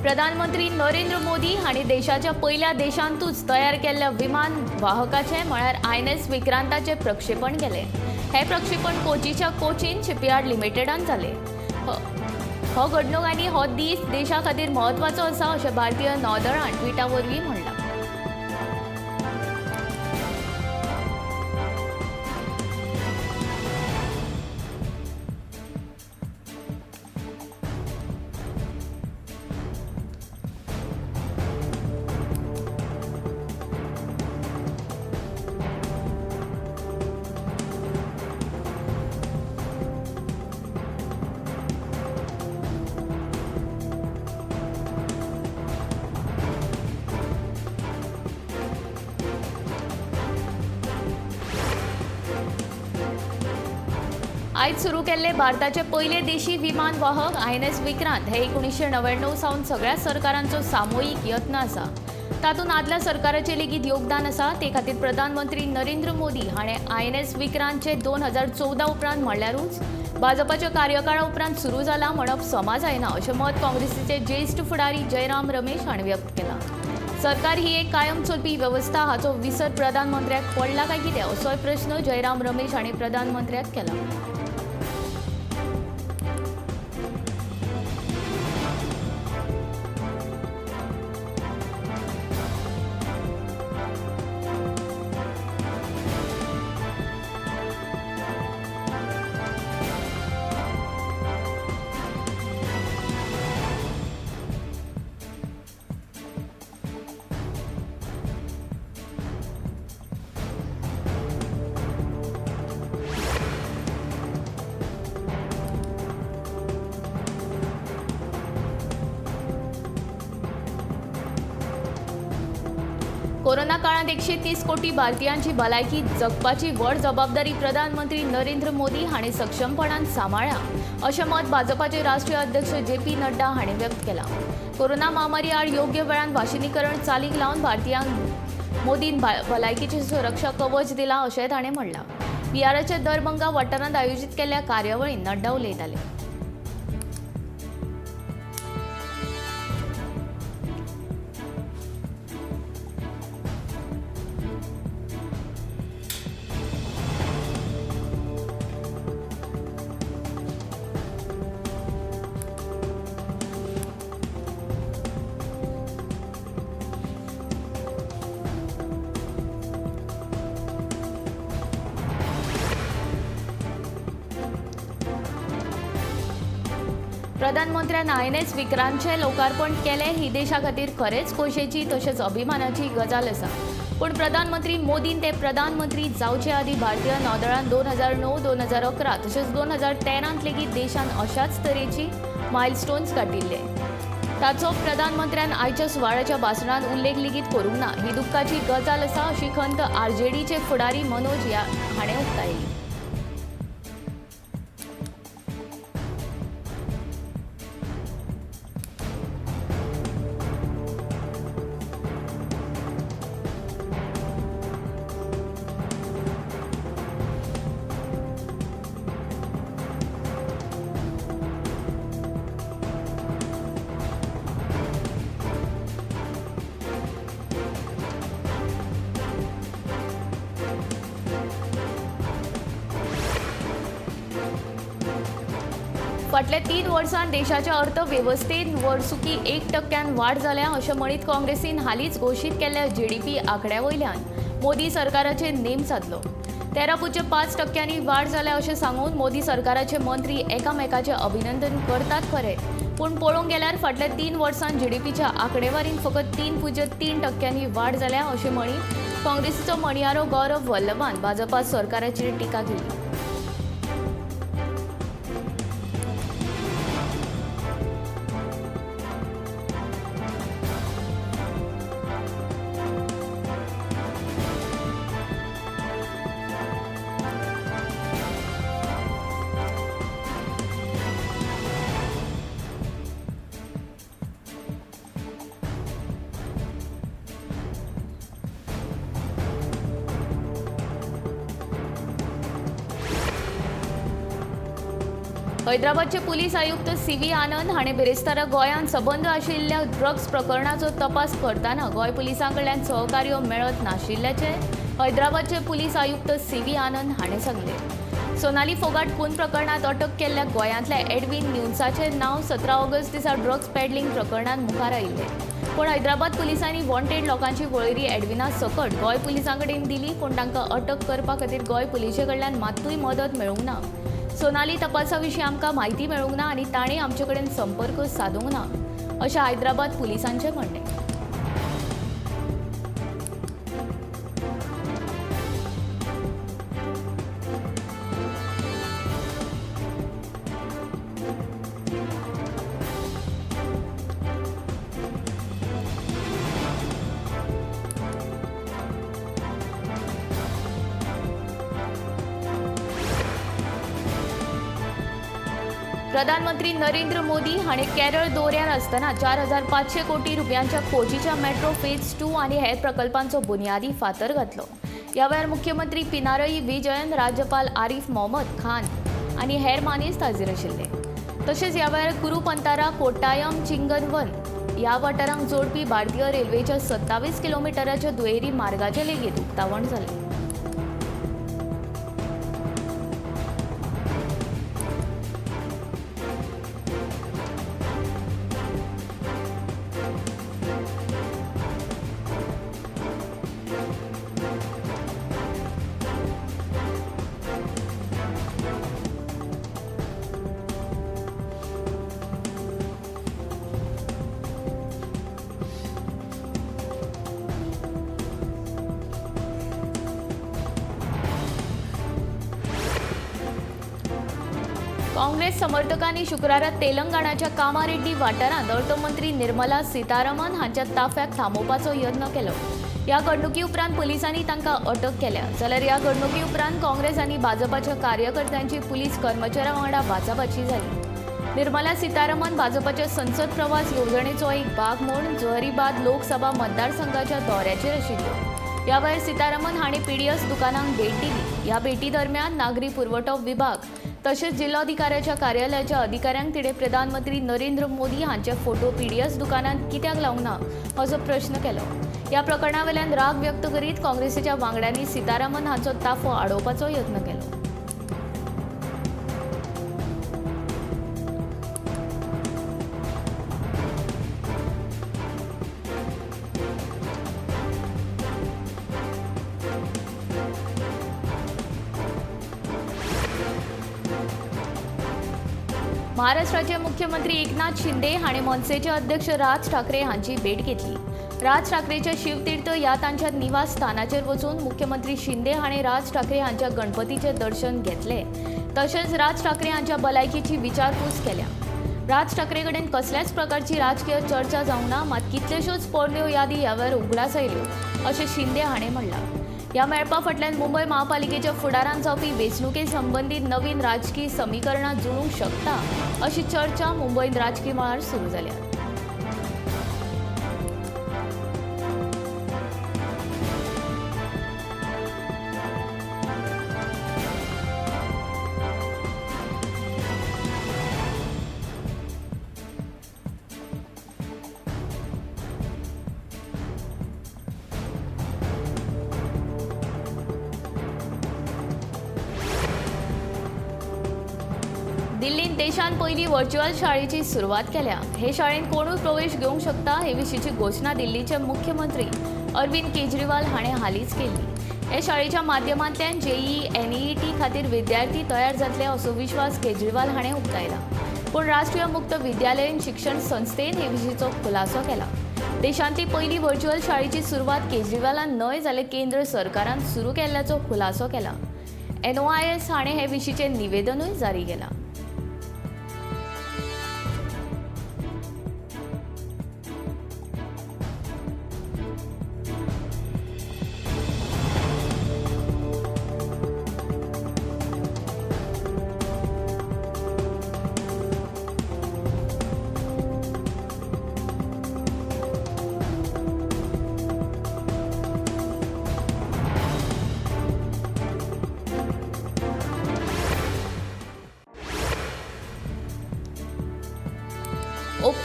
प्रधानमंत्री नरेंद्र मोदी हांणी देशाच्या पहिल्या देशांतूच तयार केल्ल्या विमान वाहकाचे म्हळ्यार INS विक्रांताचे प्रक्षेपण केले। हे प्रक्षेपण कोचीच्या कोचीन शिपयार्ड लिमिटेडान जाले। हो घडणूक आनी हो दीस देशा खातीर म्हत्वाचो आसा अशें भारतीय नौदळान ट्विटा वरवीं म्हणलां। आयज सुरू केल्ले भारताचे पहिले देशी विमान वाहक INS विक्रांत हे 1999 सावन सगळ्या सरकारांचो सामुहीक यत्न आसा। तातूंत आदल्या सरकाराचे लेगीत योगदान आसा। ते खातीर प्रधानमंत्री नरेंद्र मोदी हाणें INS विक्रांतचे 2014 उपरांत म्हणल्यारूच भाजपाच्या कार्यकाळा उपरांत सुरू जाला म्हणप समज आयना अशें मत काँग्रेसीचे ज्येष्ठ फुडारी जयराम रमेश हांणी व्यक्त केलां। सरकार ही एक कायम चलपी व्यवस्था हाचो विसर प्रधानमंत्र्याक पडला काय कितें असोय प्रश्न जयराम रमेश हांणी प्रधानमंत्र्याक केला। कोरोना काळात 130 कोटी भारतीयांची भलायकी जगपाची व्हड जबाबदारी प्रधानमंत्री नरेंद्र मोदी हांणी सक्षमपणान सांबाळ्ळा अशें मत भाजपाचे राष्ट्रीय अध्यक्ष JP नड्डा हांणी व्यक्त केलां। कोरोना महामारी आड योग्य वेळान वाशिनीकरण चालीक लावन भारतीयांक मोदीन भलायकीचे सुरक्षा कवच दिला अशें ताणें म्हणलां। बिहाराच्या दरभंगा वाठारांत आयोजीत केल्ल्या कार्यावळींत नड्डा उलयताले। प्रधानमंत्र्यान INS विक्रांतचे लोकार्पण केले ही देशा खातीर खरेच खोशेची तशेंच अभिमानाची गजाल आसा। पूण प्रधानमंत्री मोदीन ते प्रधानमंत्री जावचे आदी भारतीय नौदळान 2009, 2011 तशेंच 2013 लेगीत देशान अशाच तरेची मायलस्टोन्स गाठिल्ले। ताचो प्रधानमंत्र्यान आयच्या सुवाळ्याच्या भाशणांत उल्लेख लेगीत करूंक ना ही दुख्खाची गजाल आसा अशी खंत RJDचे फुडारी मनोज हाणें उक्तायली। फाटल्या 3 वर्सांत देशाच्या अर्थवेवस्थेत वर्सुकी 1% वाड जाल्या अशें म्हणीत काँग्रेसीन हालींच घोशीत केल्ल्या GDP आंकड्यावयल्यान मोदी सरकाराचेर नेम साधलो। 13.5% वाड जाल्या अशें सांगून मोदी सरकाराचे मंत्री एकामेकाचे अभिनंदन करतात खरे, पूण पळोवंक गेल्यार फाटल्या 3 वर्सांत GDPच्या आंकडेवारीन फकत 3.3% वाड जाल्या अशें म्हणीत काँग्रेसीचो मणियारो गौरव वल्लभान भाजपा सरकाराचेर टिका केली। हैदराबादचे पोलीस आयुक्त सी.व्ही. आनंद हाणें बेरेस्तारा गोंयांत सबंद आशिल्ल्या ड्रग्स प्रकरणाचो तपास करताना गोंय पुलिसांकडल्यान सहकार्य मेळत नाशिल्ल्याचे हैदराबादचे पोलीस आयुक्त सी.व्ही. आनंद हाणें सांगले. सोनाली फोगाट खून प्रकरणात अटक केल्ल्या गोंयांतल्या एडविन न्यून्साचें नांव 17 ऑगस्ट दिसा ड्रग्स पेडलिंग प्रकरणात मुखार आयिल्लें. पण हैदराबाद पुलिसांनी वॉन्टेड लोकांची वळेरी एडविना सकट गोंय पुलिसांकडेन दिली, पूण तांकां अटक करपा खातीर गोंय पुलिसे कडल्यान मात्तूय मदत मेळूंक ना. सोनाली तपासा विशीं आमकां म्हायती मेळूंक ना आनी ताणें आमचे कडेन संपर्क सादूंक ना, अशें हैदराबाद पुलिसांचें म्हणणें. प्रधानमंत्री नरेंद्र मोदी हाणें केरळ दौऱ्यार आसतना 4,500 कोटी रुपयांच्या कोचीच्या मेट्रो फेज 2 आनी हेर प्रकल्पांचो बुनयादी फातर घातलो. ह्या वेळार मुख्यमंत्री पिनारई विजयन, राज्यपाल आरिफ मोहम्मद खान आनी हेर मानेस्त हाजीर आशिल्ले. तशेंच ह्या वेळार कुरुपंतारा कोट्टायम चिंगनवन ह्या वाठारांक जोडपी भारतीय रेल्वेच्या 27 किलोमिटराच्या दुहेरी मार्गाचें लेगीत उक्तावण जालें. काँग्रेस समर्थकांनी शुक्रारा तेलंगणाच्या कामारेड्डी वाठारांत अर्थमंत्री निर्मला सीतारामन हांच्या ताफ्याक थांबोवपाचो यत्न केलो. ह्या घडणुकी उपरांत पुलिसांनी तांकां अटक केल्या. जाल्यार ह्या घडणुकी उपरांत काँग्रेस आनी भाजपाच्या कार्यकर्त्यांची पुलीस कर्मचाऱ्यां वांगडा भाचाभाची जाली. निर्मला सीतारामन भाजपाच्या संसद प्रवास येवजणेचो एक भाग म्हूण जहरीबाद लोकसभा मतदारसंघाच्या दौऱ्याचेर आशिल्ल्यो. ह्या वेळार सीतारामन हाणें पीडीएस दुकानांक भेट दिली. ह्या भेटी दरम्यान नागरी पुरवठो विभाग तशेंच जिल्लोधिकाऱ्याच्या कार्यालयाच्या अधिकाऱ्यांक तिणें प्रधानमंत्री नरेंद्र मोदी हांचे फोटो पीडीएस दुकानांत कित्याक लावंक ना असो प्रश्न केलो. ह्या प्रकरणा वेल्यान राग व्यक्त करीत काँग्रेसीच्या वांगड्यांनी सीतारामन हांचो ताफो आडोवपाचो यत्न केलो. महाराष्ट्राचे मुख्यमंत्री एकनाथ शिंदे हाणें मनसेचे अध्यक्ष राज ठाकरे हांची भेट घेतली. राज ठाकरेच्या शिवतीर्थ ह्या तांच्या निवास स्थानाचेर वचून मुख्यमंत्री शिंदे हाणें राज ठाकरे हांच्या गणपतीचें दर्शन घेतलें. तशेंच राज ठाकरे हांच्या भलायकेची विचारपूस केल्या. राज ठाकरे कडेन कसल्याच प्रकारची राजकीय चर्चा जावंक ना, मात कितल्योश्योच पोरण्यो यादी ह्या वेळार उगडास आयल्यो अशें शिंदे हाणें म्हणलां. ह्या मेळपा फाटल्यान मुंबय महापालिकेच्या फुडारान जावपी वेंचणुके संबंदीत नवीन राजकीय समीकरणां जुळूंक शकता अशी चर्चा मुंबयत राजकीय मळार सुरू जाल्या. दिल्लीन देशांत पयली व्हर्च्युअल शाळेची सुरवात केल्या. हे शाळेंत कोणूय प्रवेश घेवंक शकता हे विशींची घोशणा दिल्लीचे मुख्यमंत्री अरविंद केजरीवाल हाणें हालींच केली. हे शाळेच्या माध्यमांतल्यान जेईई एनईईटी खातीर विद्यार्थी तयार जातले असो विश्वास केजरीवाल हाणें उक्तायला. पूण राष्ट्रीय मुक्त विद्यालयीन शिक्षण संस्थेन हे विशींचो खुलासो केला. देशांतली पयली व्हर्च्युअल शाळेची सुरवात केजरीवालान न्हय जाल्यार केंद्र सरकारान सुरू केल्ल्याचो खुलासो केला. NOIS हाणें हे विशींचें निवेदनूय जारी केलां.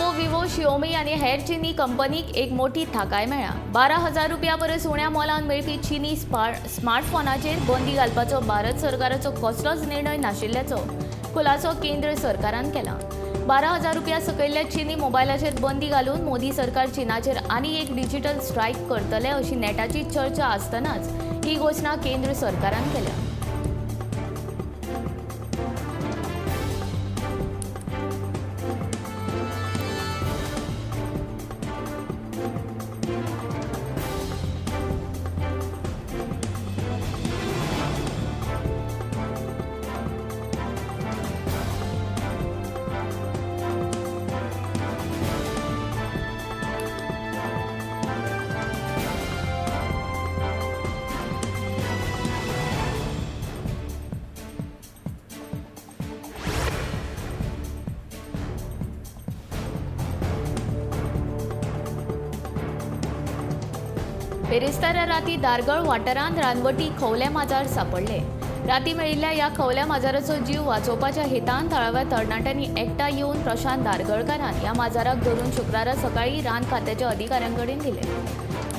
ओप्पो, विवो, शिओमी आनी हेर चीनी कंपनीक एक मोठी थाकाय मेळ्ळा. 12,000 रुपया परस उण्या मोलान मेळपी चीनी स्मार्टफोनाचेर बंदी घालपाचो भारत सरकाराचो कसलोच निर्णय नाशिल्ल्याचो खुलासो केंद्र सरकारान केला. 12,000 रुपया सकयल्ल्या चीनी मोबायलाचेर बंदी घालून मोदी सरकार चीनाचेर आनी एक डिजिटल स्ट्रायक करतले अशी नेटाची चर्चा आसतनाच ही घोषणा केंद्र सरकारान केल्या. बेरेस्तारा राती दारगळ वाठारांत रानवटी खवले माजर सापडले. राती मेळिल्ल्या ह्या खवल्या माजराचो जीव वाचोवपाच्या हेतान थळाव्या तरणाट्यांनी एकठांय येवन प्रशांत दारगळकारान ह्या माजराक धरून शुक्रारा सकाळी रान खात्याच्या अधिकाऱ्यांकडेन दिले.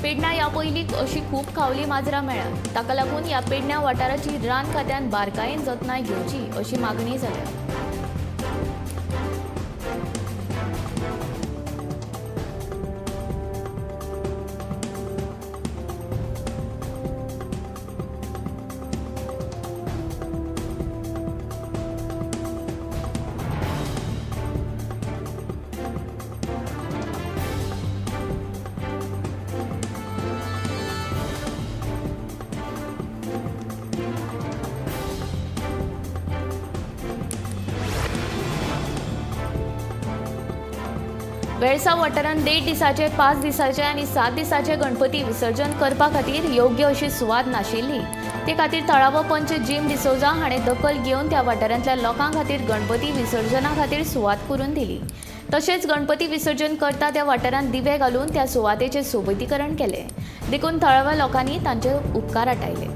पेडण्यां ह्या पयलीं अशी खूब खावली माजरां मेळ्ळ्यात. ताका लागून ह्या पेडण्यां वाठाराची रान खात्यान बारकायेन जतनाय घेवची अशी मागणी जाल्या. वेळसा वाठारांत 1.5 दिसाचे, 5 दिसाचे आनी 7 दिसाचे गणपती विसर्जन करपा खातीर योग्य अशी सुवात नाशिल्ली. ते खातीर थळावो पंच जिम डिसोजा हाणें दखल घेवन त्या वाठारांतल्या लोकां खातीर गणपती विसर्जना खातीर सुवात करून दिली. तशेंच गणपती विसर्जन करता त्या वाठारांत दिवे घालून त्या सुवातेचें सोबतीकरण केलें. देखून थळाव्या लोकांनी तांचे उपकार आटायले.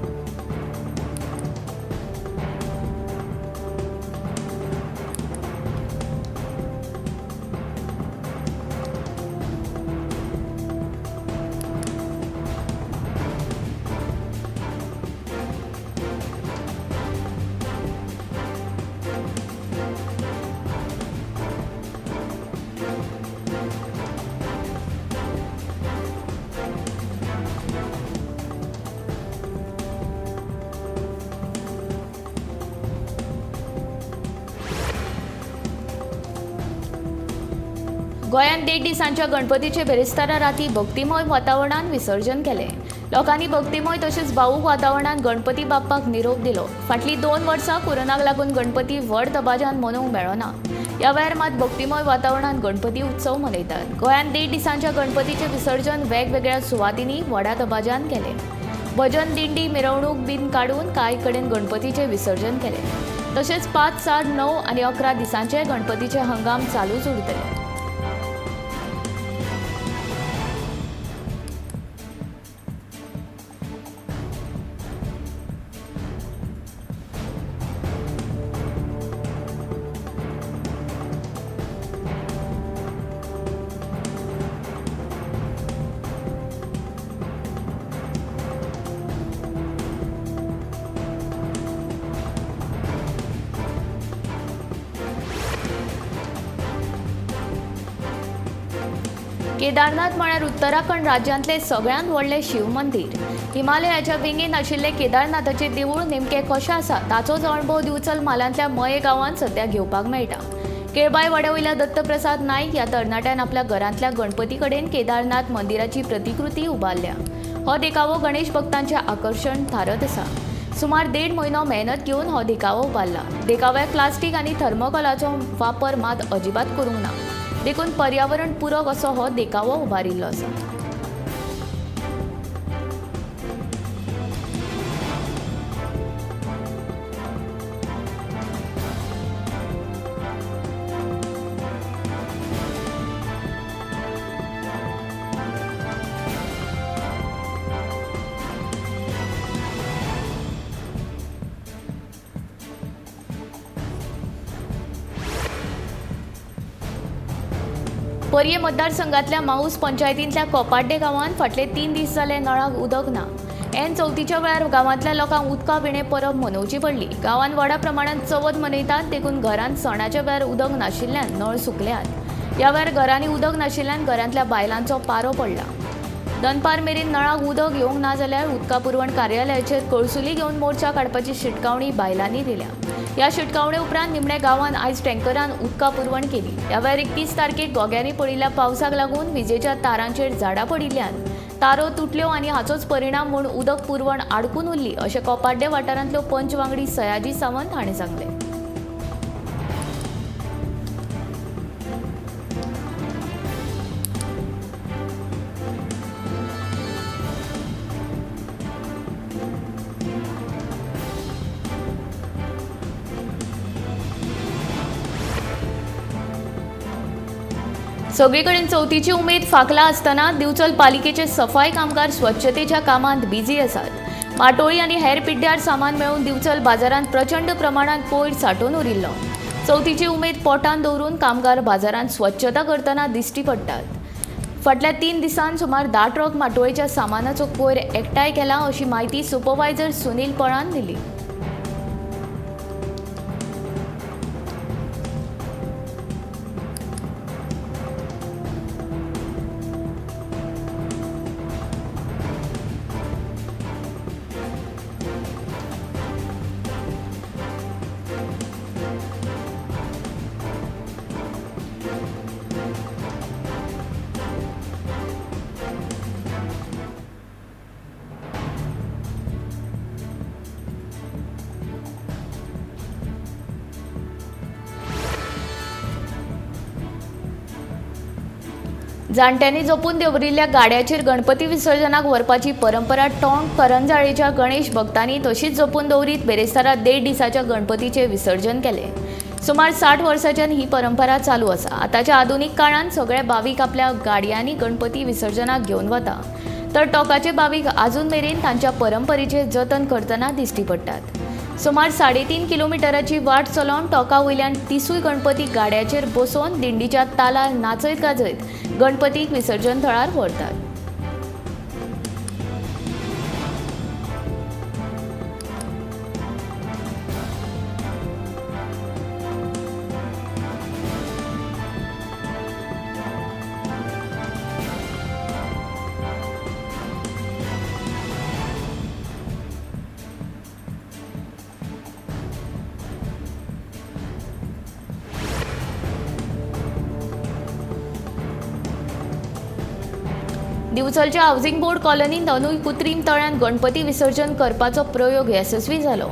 गोंयांत 1.5 दिसांच्या गणपतीचे बेरेस्तारा राती भक्तिमय वातावरणान विसर्जन केलें. लोकांनी भक्तिमय तशेंच भावूक वातावरणान गणपती बाप्पाक निरोप दिलो. फाटलीं 2 वर्सां कोरोनाक लागून गणपती व्हड दबाज्यान मनोवंक मेळ्ळो ना. ह्या वेळार मात भक्तिमय वातावरणान गणपती उत्सव मनयतात. गोंयांत 1.5 दिसांच्या गणपतीचें विसर्जन वेगवेगळ्या सुवातींनी व्हड्या दबाज्यान केलें. भजन दिंडी मिरवणूक बीन काडून कांय कडेन गणपतीचें विसर्जन केलें. तशेंच 5, 7, 9 आनी 11 दिसांचे गणपतीचे हंगाम चालूच उरतले. केदारनाथ म्हळ्यार उत्तराखंड राज्यांतलें सगळ्यांत व्हडलें शिव मंदीर. हिमालयाच्या विंगेन आशिल्लें केदारनाथाचें देवूळ नेमकें कशें आसा ताचोच अणभव दिवचल मालांतल्या मये गांवांत सध्या घेवपाक मेळटा. केळबाय वाड्यावयल्या दत्तप्रसाद नायक ह्या तरणाट्यान आपल्या घरांतल्या गणपती कडेन केदारनाथ मंदिराची प्रतिकृती उबारल्या. हो देखावो गणेश भक्तांचें आकर्शण थारत आसा. सुमार 1.5 म्हयनो मेहनत घेवन हो देखावो उबारला. देखाव्याक प्लास्टीक आनी थर्मोकोलाचो वापर मात अजिबात करूंक ना. देखून पर्यावरण पुरक असो हो देखावो उबारिल्लो आसा. पर्ये मतदारसंघातल्या माऊस पंचायतींतल्या कोपाड्डे गांवांत फाटले 3 दीस जाले नळाक उदक ना. एन चवथीच्या वेळार गांवांतल्या लोकांक उदका पिणे परब मनोवची पडली. गांवांत व्हडा प्रमाणात चवथ मनयतात, देखून घरांत सणाच्या वेळार उदक नाशिल्ल्यान नळ सुकल्यात. ह्या वेळार घरांनी उदक नाशिल्ल्यान घरांतल्या बायलांचो पारो पडला. दनपार मेरेन नळाक उदक येवंक ना जाल्यार उदका पुरवण कार्यालयाचेर कळसुली घेवन मोर्चा काडपाची शिटकावणी बायलांनी दिल्या. ह्या शिटकावणे उपरांत निमणे गांवांत आयज टँकरान उदका पुरवण केली. ह्या वेळार 31 तारखेक गोग्यांनी पडिल्ल्या पावसाक लागून विजेच्या तारांचेर झाडां पडिल्ल्यान तारो तुटल्यो आनी हाचोच परिणाम म्हूण उदक पुरवण आडकून उरली, अशें कोपाड्डे वाठारांतल्यो पंच वांगडी सयाजी सावंत हाणें सांगलें. सगळीकडेन चवथीची उमेद फाकला आसतना दिवचल पालिकेचे सफाई कामगार स्वच्छतेच्या कामांत बिझी आसात. माटोळी आनी हेर पिड्ड्यार सामान मेळून दिवचल बाजारांत प्रचंड प्रमाणात कोयर सांठून उरिल्लो. चवथीची उमेद पोटान दवरून कामगार बाजारांत स्वच्छता करतना दिश्टी पडटात. फाटल्या 3 दिसांत सुमार 10 ट्रक माटोळेच्या सामानाचो कोयर एकठांय केला, अशी माहिती सुपरवायझर सुनील पळान दिली. जाणट्यांनी जपून दवरिल्ल्या गाड्याचेर गणपती विसर्जनाक व्हरपाची परंपरा टोंक करंजाळेच्या गणेश भक्तांनी तशीच जपून दवरीत बेरेस्तारा 1.5 दिसाच्या गणपतीचे विसर्जन केले. सुमार 60 वर्सांच्यान ही परंपरा चालू आसा. आतांच्या आधुनीक काळांत सगळे भावीक आपल्या गाडयांनी गणपती विसर्जनाक घेवन वता, तर टोकाचे भावीक आजून मेरेन तांच्या परंपरेचे जतन करतना दिश्टी पडटात. सुमार 3.5 किलोमिटराची वाट चलोवन टोका वयल्यान 30 गणपती गाड्याचेर बसोवन दिंडीच्या तालार नाचयत गाजयत गणपतीक विसर्जन थळार व्हरतात. दिवचलच्या हावसिंग बोर्ड कॉलनींत अंदूय कृत्रीम तळ्यान गणपती विसर्जन करपाचो प्रयोग येसस्वी जालो.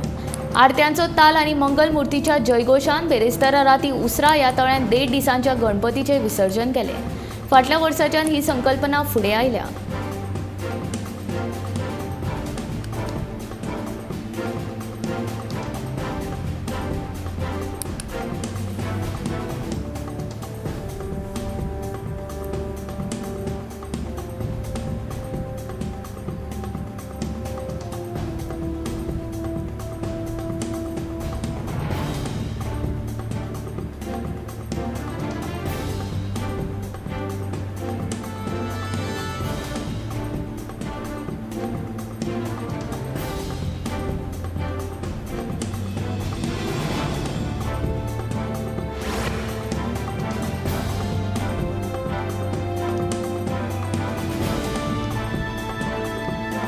आरत्यांचो ताल आनी मंगल मुर्तीच्या जयघोशान बेरेस्तारा राती उसरा ह्या तळ्यान 1.5 दिसांच्या गणपतीचे विसर्जन केले. फाटल्या वर्साच्यान ही संकल्पना फुडें आयल्या.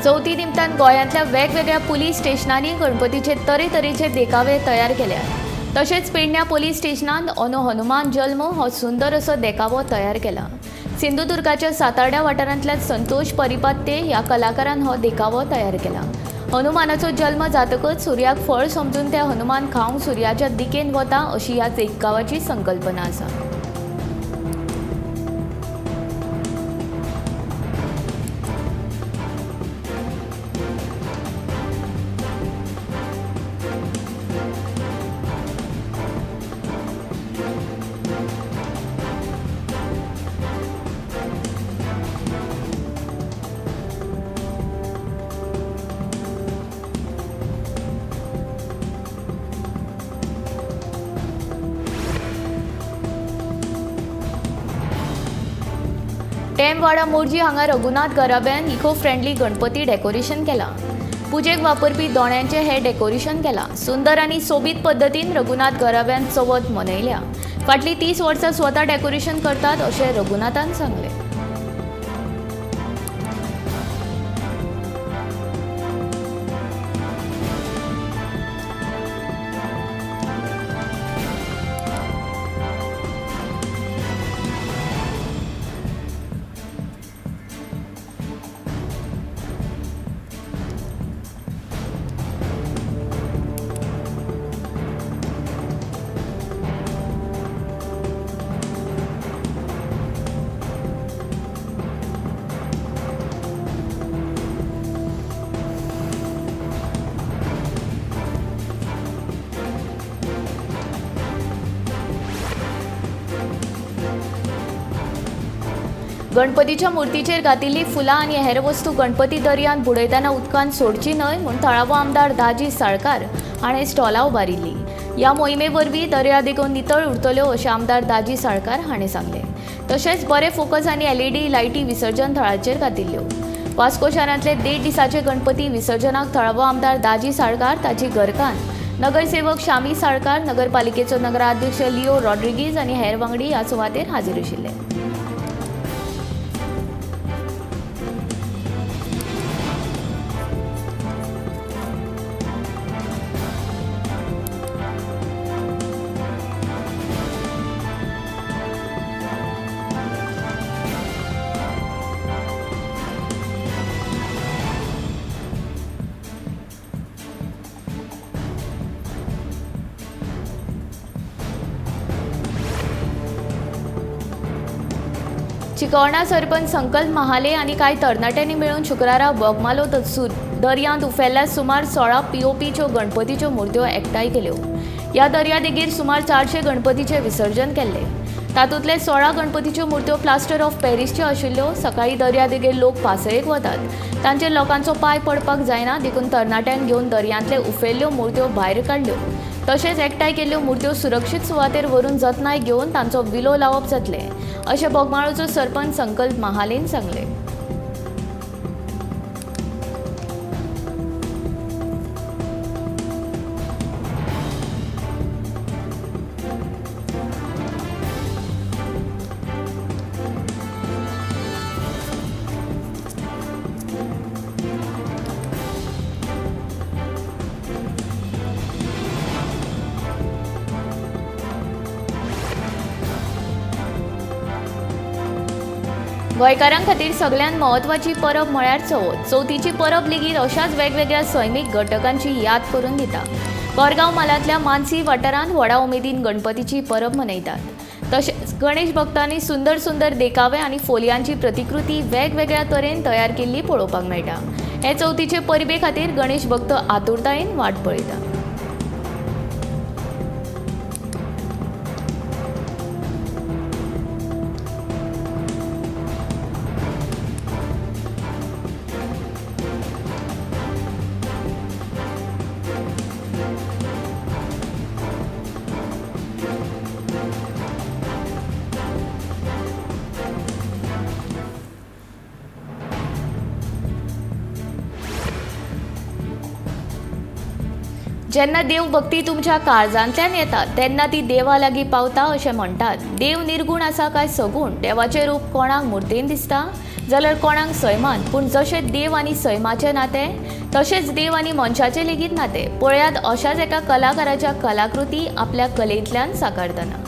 चवथी निमतान गोंयांतल्या वेगवेगळ्या पुलीस स्टेशनांनी गणपतीचे तरेतरेचे देखावे तयार केल्यात. तशेंच पेडण्यां पुलीस स्टेशनांत अंदू हनुमान जल्म हो सुंदर असो देखावो तयार केला. सिंधुदुर्गाच्या सातार्ड्या वाठारांतल्या संतोष परिपाते ह्या कलाकारान हो देखावो तयार केला. हनुमानाचो जल्म जातकच सुर्याक फळ समजून ते हनुमान खावंक सुर्याच्या दिकेन वता, अशी ह्या देखावाची संकल्पना आसा. टेमवाडा मोर्जी हांगा रघुनाथ गराब्यान इको फ्रेंडली गणपती डेकोरेशन केला। पुजेक वापरपी दोण्यांचे हे डेकोरेशन केला। सुंदर आणि सोबीत पद्धतीन रघुनाथ गराब्यान चवथ मनयल्या। फाटली 30 वर्सां स्वता डेकोरेशन करतात अशें रघुनाथान सांगले। गणपतीच्या मुर्तीचेर घातिल्ली फुलां आनी हेर वस्तू गणपती दर्यांत बुडयतना उदकांत सोडची न्हय म्हूण थळावो आमदार दाजी साळकार हाणें स्टॉलां उबारिल्लीं। ह्या मोहिमे वरवीं दर्या देगो नितळ उरतल्यो अशें आमदार दाजी साळकार हाणें सांगलें। तशेंच बरे फोकस आनी LED लायटी विसर्जन थळाचेर घातिल्ल्यो। वास्को शारांतले 1.5 दिसाचे गणपती विसर्जनाक थळावो आमदार दाजी साळकार ताची घरकान्न, नगरसेवक शामी साळकार, नगरपालिकेचो नगराध्यक्ष लिओ रॉड्रिगीज आनी हेर वांगडी ह्या सुवातेर हाजीर आशिल्ले। चिकवणा सरपंच संकल्प महाले आणि काही तरणाट्यांनी मिळून शुक्रारा बोगमालो दर्यांत उफेल्ल्या सुमार 16 POPच्यो गणपतीच्यो मुर्त्यो एकठांय केल्यो। ह्या दर्या देगेर सुमार 400 गणपतीचे विसर्जन केल्ले। तातूंतले 16 गणपतीच्यो मुर्त्यो प्लास्टर ऑफ पॅरिसच्यो आशिल्ल्यो। सकाळी दर्या देगेर लोक पासयेक वतात, तांचेर लोकांचो पाय पडपाक जायना देखून तरणाट्यांक घेवन दर्यांतले उफेल्ल्यो मुर्त्यो भायर काडल्यो। तशेंच एकठांय केल्ल्यो मुर्त्यो सुरक्षीत सुवातेर व्हरून जतनाय घेवन तांचो विलो लावप जातले अशें बोगमाळोचो सरपंच संकल्प महालेन सांगले। गोंयकारां खातीर सगळ्यांत म्हत्वाची परब म्हळ्यार चवथ। चवथीची परब लेगीत अशाच वेगवेगळ्या सैमीक घटकांची याद करून दिता। कोरगांव मालांतल्या मानसी वाठारांत व्हडा उमेदीन गणपतीची परब मनयतात। तशेंच गणेश भक्तांनी सुंदर सुंदर देखावे आनी फोलयांची प्रतिकृती वेगवेगळ्या तरेन तयार केल्ली पळोवपाक मेळटा। हे चवथीचे परबे खातीर गणेश भक्त आतुरतायेन वाट पळयता। जेन्ना देव भक्ती तुमच्या काळजांतल्यान येता तेन्ना ती देवा लागीं पावता अशें म्हणटात। देव निर्गुण आसा काय सगुण? देवाचें रूप कोणाक मुर्तेन दिसता जाल्यार कोणाक सैमान, पूण जशें देव आनी सैमाचें नातें तशेंच देव आनी मनशाचें लेगीत नातें। पळयात अशाच एका कलाकाराच्या कलाकृती आपल्या कलेंतल्यान साकारतना।